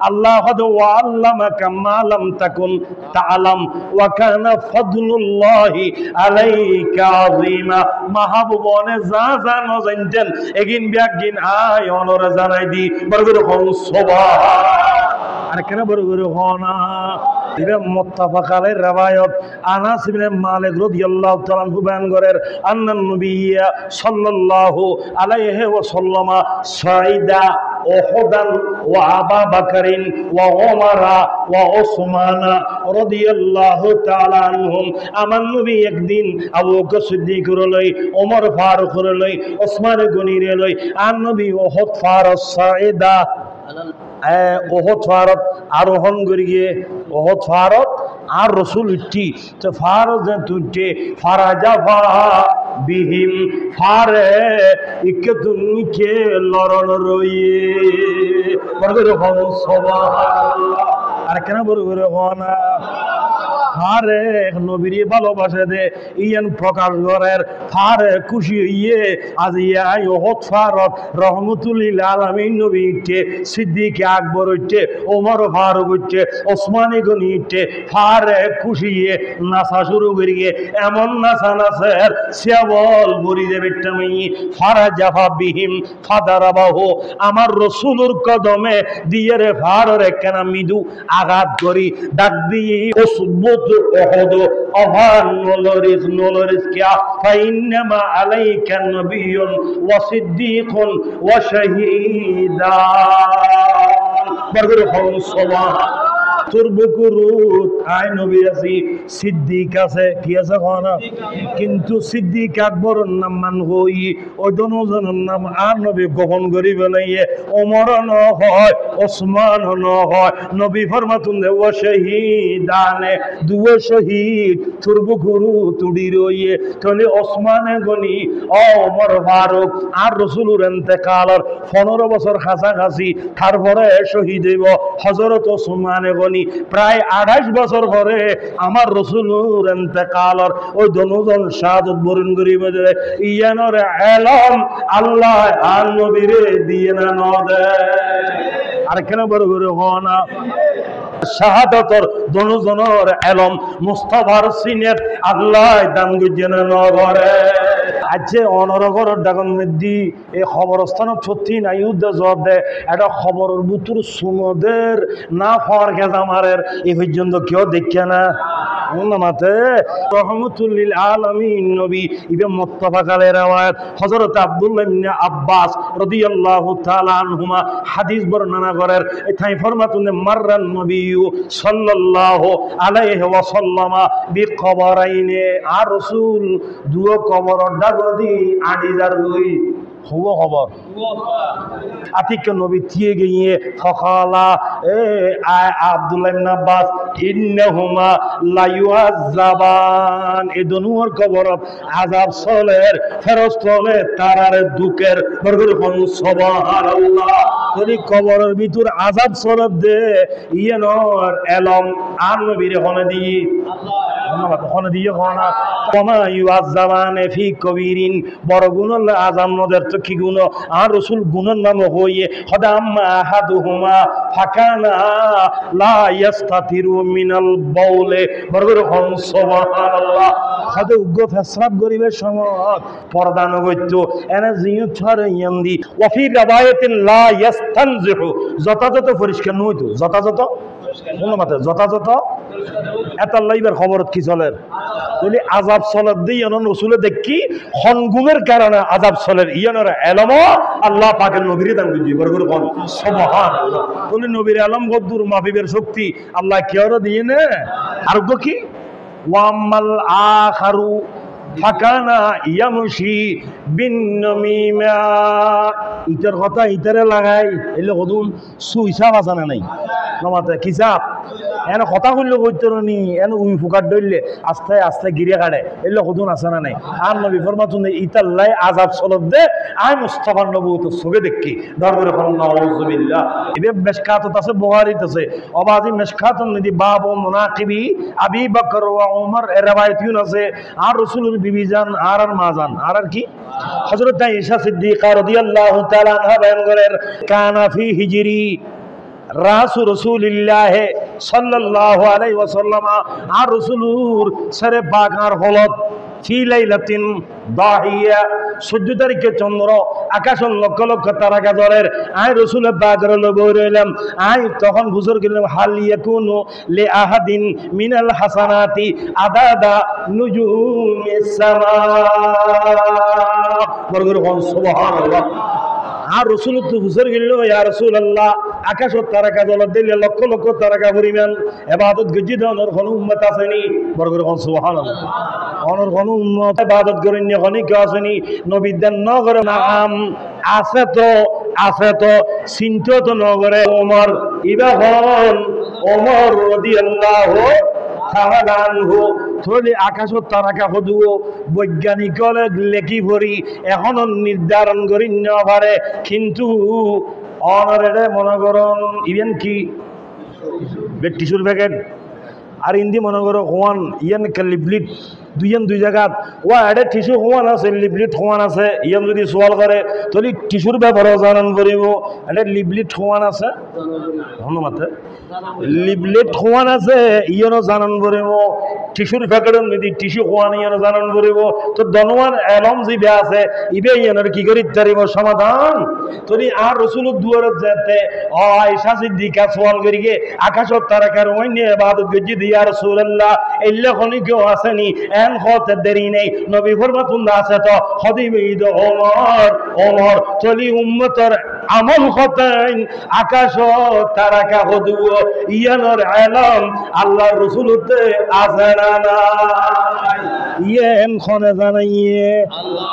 আল্লাহ ওয়া আল্লামাকা মা লাম তাকুন তাআলাম ওয়া কানা ফাদলুল্লাহি আলাইকা আযীমা। মাহবুবনে যা যা ন জানতেন এগিন বিয়াগিন আয় অনরে জানাই দি বরগর হন সুবহান। আর কেন বরগর হনা ইবে মুত্তাফাক আলাইহির riwayat আনাস ইবনে মালিক রাদিয়াল্লাহু তাআলা আনহু বয়ান করেন আন্নান নবিয়্যা সাল্লাল্লাহু আলাইহি ওয়াসাল্লাম সাইদা উহুদান ওয়া আবু বকরিন ওয়া উমারা ওয়া উসমানা রাদিয়াল্লাহু তাআলা আনহুম। আমার নবী একদিন আবু বকর সিদ্দিক লই, ওমর ফারুক লই, ওসমান গনি লই আর নবী উহুদ ফারস সাইদা ওহদ ফারত আরোহণ করি গিয়ে ওহদ ফারত আর রসুল উঠি তো ফারত তুইটে ফারাজা বিহিম ফারে ইকে তুমিকে লড়ন রইয়ে বড় হন সুবহানাল্লাহ। আর কেন বড় হনা ফারে নবীর ভালোবাসে দে ইয়ান প্রকাশ করের ফারে খুশি হইয়ে আজ ইয়াই ওহদ ফারত রহমতুল্লিল আলামিন নবী উঠে, সিদ্দিক আকবর উঠে, ওমর ফারুক উঠে, ওসমানী গনি উঠে ফারে খুশি হইয়ে নাচা শুরু করিয়ে এমন নাচা নাচের সেবল বরি দেবে টামি ফারা জাফা বিহিম ফাদারাবাহু। আমার রসুলুর কদমে দিয়ে রে ফারে কেন মৃদু আঘাত করি ডাক দিয়ে ওসবুত উহুদ আহান নলরিস কিয়া ফাইন্নামা আলাইকা নবিয়্যুন ওয়া সিদ্দীকুন ওয়া শাহীদান বরগর হন সুবহান। তোর বকুরুত আই নবী আছি, সিদ্দিক আছে, কি আছে কোনা কিন্তু সিদ্দিক আকবরের নাম মান হই ওই দনজনের নাম আর নবী গোপন করি বেলাইয়ে ওমর ন হয় ওসমান ন হয় নবী ফরমাতুন দে ও শহীদানে দুও শহীদ তোর বকুরুত উড়ি রইয়ে তলে ওসমানে গনি ও ওমর ফারুক আর রাসূলুর ইন্তেকালের 15 বছর কাছাকাছি তারপরে শহীদ হইব হযরত ওসমানে গনি প্রায় 28 বছর পরে আমার রাসূলুর ইন্তেকালের ওই দনজন শাহাদাত বরণ করিব দে ইয়ানর এলম আল্লাহ আর নবীরে দিয়ে না নদে। আর কেন বড় বড় হনা শাহাদাতর দনজনের এলম মুস্তাফার সিনেট আল্লাহ দান গজেন নগরে। আজকে অনরগর ডাগন মেদি এই খবরস্থানত সত্যি নাই উদ্দে জব দে এটা খবরের বুতুর সুমদের না ফর গেজামারের এই পর্যন্ত কেউ দেখে না মাতে রহমতুল্লিল আলামিন নবী ইবে মুত্তাফাক আলাইহির riwayat হযরত আব্দুল্লাহ ইবনে আব্বাস রাদিয়াল্লাহু তাআলা আনহুমা হাদিস বর্ণনা করেন এথাই ফরমাতুন মাররান নবিয়্যু সাল্লাল্লাহু আলাইহি ওয়াসাল্লাম বিকবরাইনে আর রাসূল দুও কবর ডাগদি আডিজার গই হুয়া খবর আতিক নবী দিয়ে গিয়ে ফকালা এ আব্দুল্লাহ ইবনে আব্বাস ইন্নাহুমা লা ইউআযাবান এ দুনুর কবর আযাব চলের ফেরেশতালে তারারে দুকের বরগর হন সুবহানাল্লাহ। যদি কবরের ভিতর আযাব চলে দে ইয়ানোর এলম আর নবীর হনে দি আল্লাহ হনে দিয়ে হনা ওমা ইউআযাবানে ফি কবিরিন বড় গুনাহ আযাব নদের তো কি গুণ আর রাসূল গুনার নাম হইয়ে হদাম্মা আহাদুহুমা ফাকানা লা ইস্তাতিরু মিনাল বাউলে বরগর হন সুবহানাল্লাহ। হদে উগ্র ফেসরাব গরিবের সময় পর্দা নগত্য এনে জিয়ত ছড়ে ইয়ান্দি ওয়া ফি রাবায়াতিন লা ইস্তানজিহু যথাযথ পরিষ্কার নইতো যথাযথ মাতে যথাযথ এত লাইবার খবরত কি চলের বলি আযাব চলের দিয়ে রাসূলে দেখি হনগুমের কারণে আযাব চলের ইয়ানোর এলম আল্লাহ পাকের নবীর দান বুঝি বরগর হন সুবহানাল্লাহ। বলি নবীর এলম গদ্দুর মাফিবের শক্তি আল্লাহ কি আর দিয়ে নে আর কি ওয়াম্মাল আখারু ফাকানা ইয়ামশি বিন নামিমা ইটার কথা ইটারে লাগাই এলে কদুন সুইসা বাজানা নাই নমাতে কিসাব এন কথা কইলে কইতরনি এন উই ফুকার দইলে আস্তে আস্তে গিরে কাটে এলে কদুন আছে না নাই আর নবী ফরমাতুন ইতাল্লাই আযাব চলব দে আই মুস্তাফার নবুত সবে দেখি দরবারে নাউযুবিল্লাহ ইবে মেশকাতত আছে বুখারীত আছে অবাদি মেশকাতুন নদি বাব ও মুনাকিবি আবি বকর ওয়া উমর এর riwayatun আছে আর রাসূলুর বিবি জান আর মা জান আর কি হযরত আয়েশা সিদ্দিকা রাদিয়াল্লাহু তাআলা আনহা বয়ান করেন কানা ফি হিজরি রাসূলুল্লাহ সাল্লাল্লাহু আলাইহি ওয়াসাল্লাম আর রাসূলুর সরে বাগার হলত ফি লাইলাতিন দাহিয়া 14 তারিখে চন্দ্র আকাশ লক্ষ লক্ষ তারা গাজরের আই রাসূলের বাগার লবই রইলাম আই তখন বুঝর গেলাম হাল ইয়াকুনু লি আহাদিন মিনাল হাসানাতি আদাদা নুজুমিস সামা বরগর সুবহানাল্লাহ আর রাসূল তো হুজুর গেল ইয়া রাসূলুল্লাহ আকাশত তারকা দলত দিলে লক্ষ লক্ষ তারকা পরিমাণ ইবাদত গজি দনর কোন উম্মত আসেনি বরগর সুবহানাল্লাহ অনর কোন উম্মত ইবাদত করেন নি কেউ আসেনি নবীদের নগর নাম আছে তো চিন্তা তো নগরে ওমর ইবাহন ওমর রাদিয়াল্লাহু তাআলা আনহু থলি আকাশত তারকা হদুও বৈজ্ঞানিক লেখি ভরি এখনো নির্ধারণ করি না পারে কিন্তু অনরে মনে করুন ইভেন কি টিস্যুর প্যাকেট আর ইন্দি মনে করো হোয়ান ইয়ান লিপলিট দুই জায়গাত ওয়া এডে টিস্যু হোয়ান আছে লিপলিট হোয়ান আছে ইয়ান যদি সোয়াল করে তাহলে টিস্যুর ব্যাপারে জানান করিব এডে লিপলিট হোয়ান আছে ধন্যবাদ লিপলেট খোয়ান আছে ইয়নো জানান করিব টিস্যুর প্যাকেটত যদি টিস্যু খোয়ান ইয়নো জানান করিব তো দনওয়ান এলম জিবে আছে ইবে ইয়নের কি করি তারিব সমাধান তরি আর রাসূলের দুয়ারত যেতে আয়েশা সিদ্দিকা সোয়াল করিগে আকাশত তারকার ওইনে ইবাদত গজি দিয়া রাসূলুল্লাহ ইল্লা খনি কেউ আসেনি এন হতে দেরি নেই নবী ফরমাতুন আছে তো খদিবে ঈদ ওমর চলি উম্মতর আমল হতেন আকাশত তারকা হদু ইয়ানোর আলম আল্লাহর রাসূলতে আছে না নাই ইয়েন খনে জানাইয়ে আল্লাহ